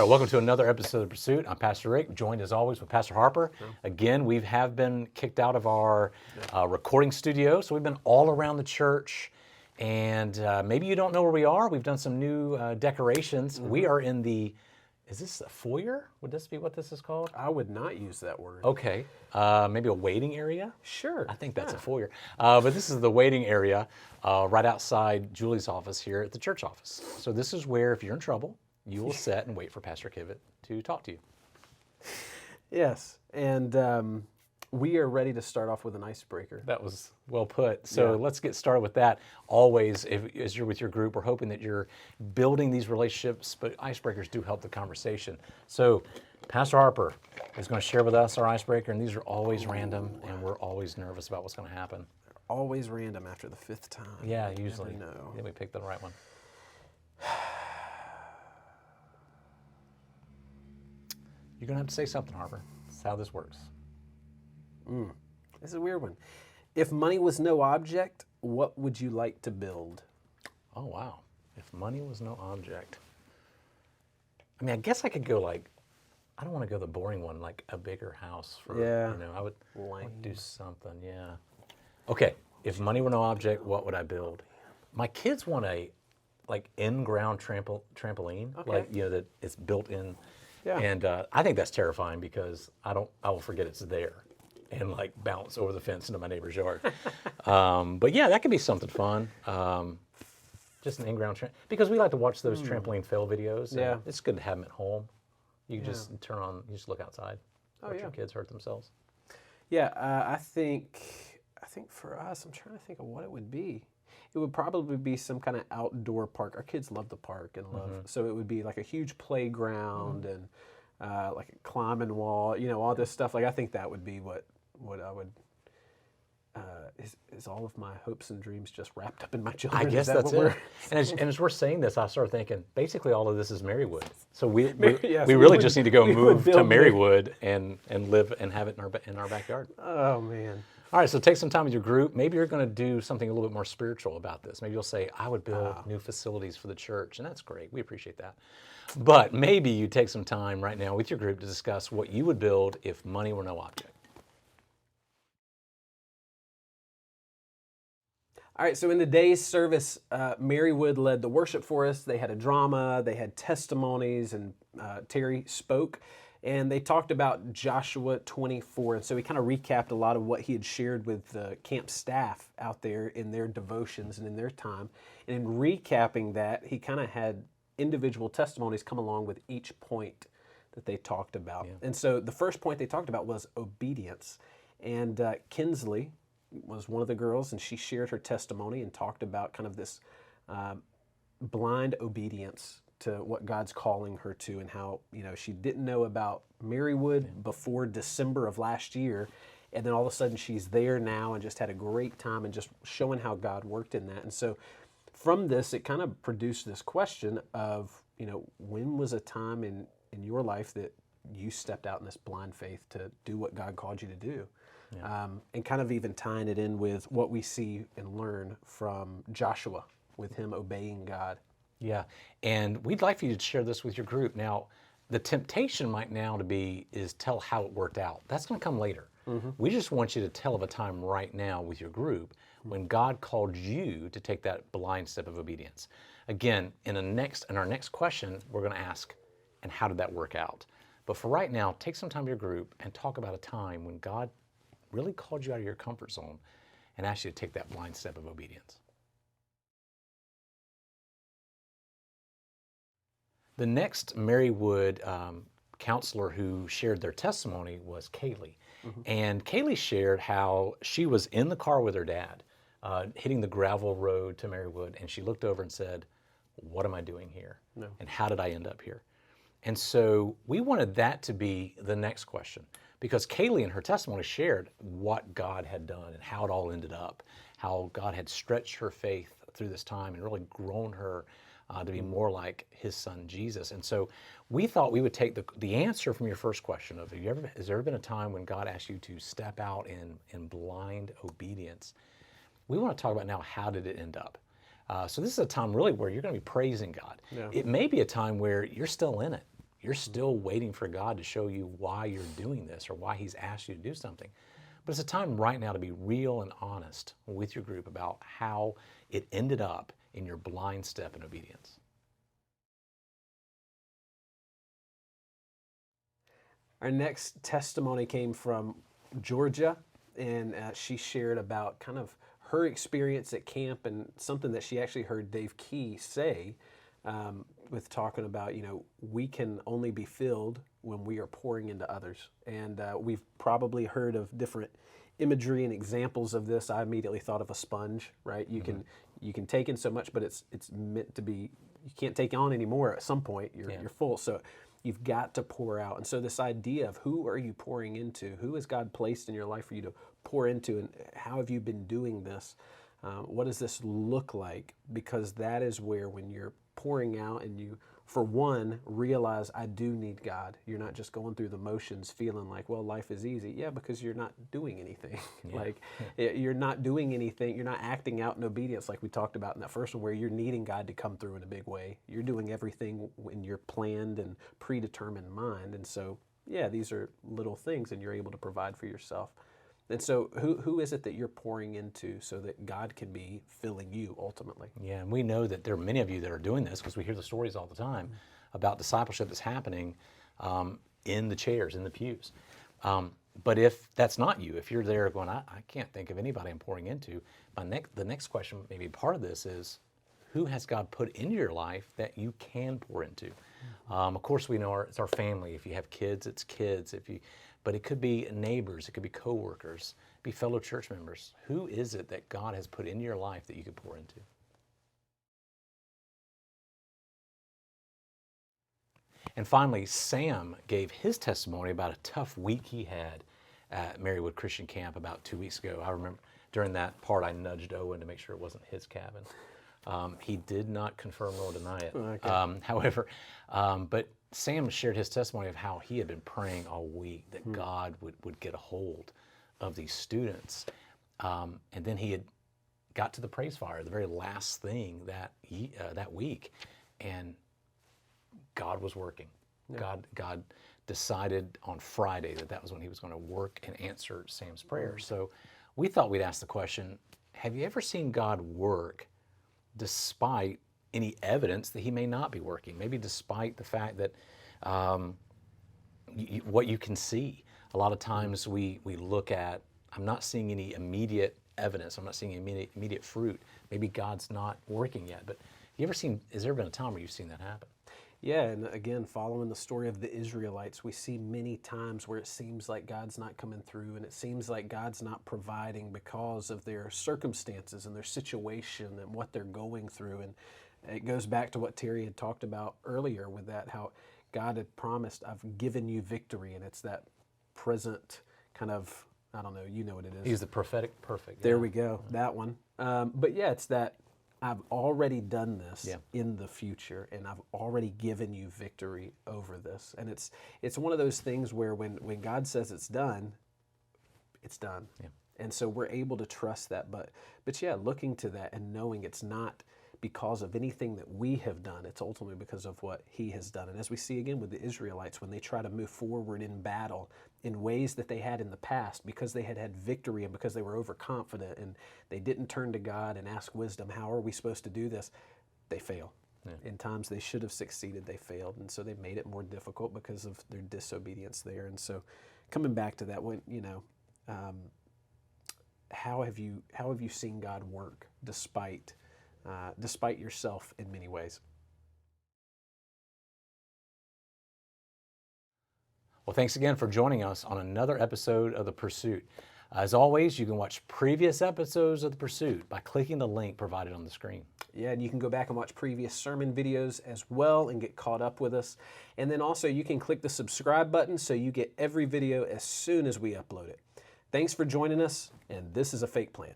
Welcome to another episode of Pursuit. I'm Pastor Rick, joined as always with Pastor Harper. Again, we have been kicked out of our recording studio, so we've been all around the church. And maybe you don't know where we are. We've done some new decorations. We are in the, is this a foyer? Would this be what this is called? I would not use that word. Okay. Maybe a waiting area? Sure. I think that's a foyer. But this is the waiting area right outside Julie's office here at the church office. So this is where, if you're in trouble, you will sit and wait for Pastor Kivett to talk to you. Yes. And we are ready to start off with an icebreaker. That was well put. So let's get started with that. Always, as you're with your group, we're hoping that you're building these relationships, but icebreakers do help the conversation. So Pastor Harper is going to share with us our icebreaker, and these are always random, and we're always nervous about what's going to happen. Always random after the fifth time. Yeah, usually. You never know. Then we pick the right one. You're going to have to say something, Harper. That's how this works. This is a weird one. If money was no object, what would you like to build? Oh, wow. If money was no object. I mean, I guess I could go like, I don't want to go the boring one, like a bigger house. For, you know, I would do something, Okay, if money were no object, what would I build? My kids want a, like, in-ground trampoline, like, you know, that it's built in. Yeah. And I think that's terrifying because I will forget it's there and like bounce over the fence into my neighbor's yard. But yeah, that could be something fun. Just an in-ground because we like to watch those trampoline fail videos. Yeah. It's good to have them at home. You just turn on, you just look outside, watch your kids hurt themselves. Yeah, I think for us, I'm trying to think of what it would be. It would probably be some kind of outdoor park. Our kids love the park and love, so it would be like a huge playground and like a climbing wall, you know, all this stuff. Like I think that would be what I would. Is all of my hopes and dreams just wrapped up in my children? I guess that's it. And as we're saying this, I started thinking, basically all of this is Merriwood. So we really just need to go move to Merriwood and live and have it in our backyard. Oh, man. All right, so take some time with your group. Maybe you're going to do something a little bit more spiritual about this. Maybe you'll say, I would build new facilities for the church, and that's great. We appreciate that. But maybe you take some time right now with your group to discuss what you would build if money were no object. All right, so in the day's service, Merriwood led the worship for us. They had a drama, they had testimonies, and Terry spoke. And they talked about Joshua 24. And so he kind of recapped a lot of what he had shared with the camp staff out there in their devotions and in their time. And in recapping that, he kind of had individual testimonies come along with each point that they talked about. Yeah. And so the first point they talked about was obedience. And Kinsley was one of the girls, and she shared her testimony and talked about kind of this blind obedience to what God's calling her to, and how, you know, she didn't know about Merriwood before December of last year, and then all of a sudden she's there now and just had a great time and just showing how God worked in that. And so from this, it kind of produced this question of, you know, when was a time in your life that you stepped out in this blind faith to do what God called you to do? Yeah. And kind of even tying it in with what we see and learn from Joshua with him obeying God. Yeah, and we'd like for you to share this with your group. Now, the temptation might now is tell how it worked out. That's going to come later. We just want you to tell of a time right now with your group when God called you to take that blind step of obedience. Again, in our next question, we're going to ask, and how did that work out? But for right now, take some time with your group and talk about a time when God really called you out of your comfort zone and asked you to take that blind step of obedience. The next Merriwood counselor who shared their testimony was Kaylee. And Kaylee shared how she was in the car with her dad, hitting the gravel road to Merriwood, and she looked over and said, what am I doing here? No. And how did I end up here? And so we wanted that to be the next question, because Kaylee in her testimony shared what God had done and how it all ended up, how God had stretched her faith through this time and really grown her to be more like his son Jesus. And so we thought we would take the answer from your first question of, has there ever been a time when God asked you to step out in blind obedience? We want to talk about now, how did it end up? So this is a time really where you're going to be praising God. Yeah. It may be a time where you're still in it. You're still waiting for God to show you why you're doing this or why He's asked you to do something. But it's a time right now to be real and honest with your group about how it ended up in your blind step in obedience. Our next testimony came from Georgia, and she shared about kind of her experience at camp and something that she actually heard Dave Key say with talking about, we can only be filled when we are pouring into others. And we've probably heard of different imagery and examples of this. I immediately thought of a sponge, right? You can take in so much, but it's meant to be, you can't take on anymore. At some point, you're full. So you've got to pour out. And so this idea of who are you pouring into? Who has God placed in your life for you to pour into? And how have you been doing this? What does this look like? Because that is where, when you're pouring out and you, for one, realize I do need God. You're not just going through the motions feeling like, well, life is easy. Yeah, because you're not doing anything. You're not doing anything. You're not acting out in obedience like we talked about in that first one, where you're needing God to come through in a big way. You're doing everything in your planned and predetermined mind. And so, yeah, these are little things, and you're able to provide for yourself. And so who is it that you're pouring into so that God can be filling you ultimately? Yeah, and we know that there are many of you that are doing this because we hear the stories all the time about discipleship that's happening in the chairs, in the pews. But if that's not you, if you're there going, I can't think of anybody I'm pouring into, the next question, maybe part of this is, who has God put into your life that you can pour into? Of course, we know it's our family. If you have kids, it's kids. But it could be neighbors, it could be coworkers, be fellow church members. Who is it that God has put into your life that you could pour into? And finally, Sam gave his testimony about a tough week he had at Merriwood Christian Camp about 2 weeks ago. I remember during that part, I nudged Owen to make sure it wasn't his cabin. He did not confirm nor deny it. Okay. However, but Sam shared his testimony of how he had been praying all week that God would get a hold of these students. And then he had got to the praise fire, the very last thing that week, and God was working. Yeah. God decided on Friday that was when He was going to work and answer Sam's prayer. So we thought we'd ask the question, have you ever seen God work despite any evidence that He may not be working? Maybe despite the fact that what you can see. A lot of times we look at, I'm not seeing any immediate evidence, I'm not seeing immediate fruit. Maybe God's not working yet. But has there been a time where you've seen that happen? Yeah, and again, following the story of the Israelites, we see many times where it seems like God's not coming through, and it seems like God's not providing because of their circumstances and their situation and what they're going through. And it goes back to what Terry had talked about earlier with that, how God had promised, I've given you victory, and it's that present kind of, I don't know, you know what it is. He's the prophetic perfect. There we go, that one. But yeah, it's that I've already done this in the future, and I've already given you victory over this. And it's one of those things where when God says it's done, it's done. Yeah. And so we're able to trust that. But yeah, looking to that and knowing it's not because of anything that we have done, it's ultimately because of what He has done. And as we see again with the Israelites, when they try to move forward in battle in ways that they had in the past, because they had victory and because they were overconfident and they didn't turn to God and ask wisdom, how are we supposed to do this? They fail. Yeah. In times they should have succeeded, they failed. And so they made it more difficult because of their disobedience there. And so coming back to that, when how have you seen God work despite yourself in many ways? Well, thanks again for joining us on another episode of The Pursuit. As always, you can watch previous episodes of The Pursuit by clicking the link provided on the screen. Yeah, and you can go back and watch previous sermon videos as well and get caught up with us. And then also you can click the subscribe button so you get every video as soon as we upload it. Thanks for joining us, and this is A Fake Plan.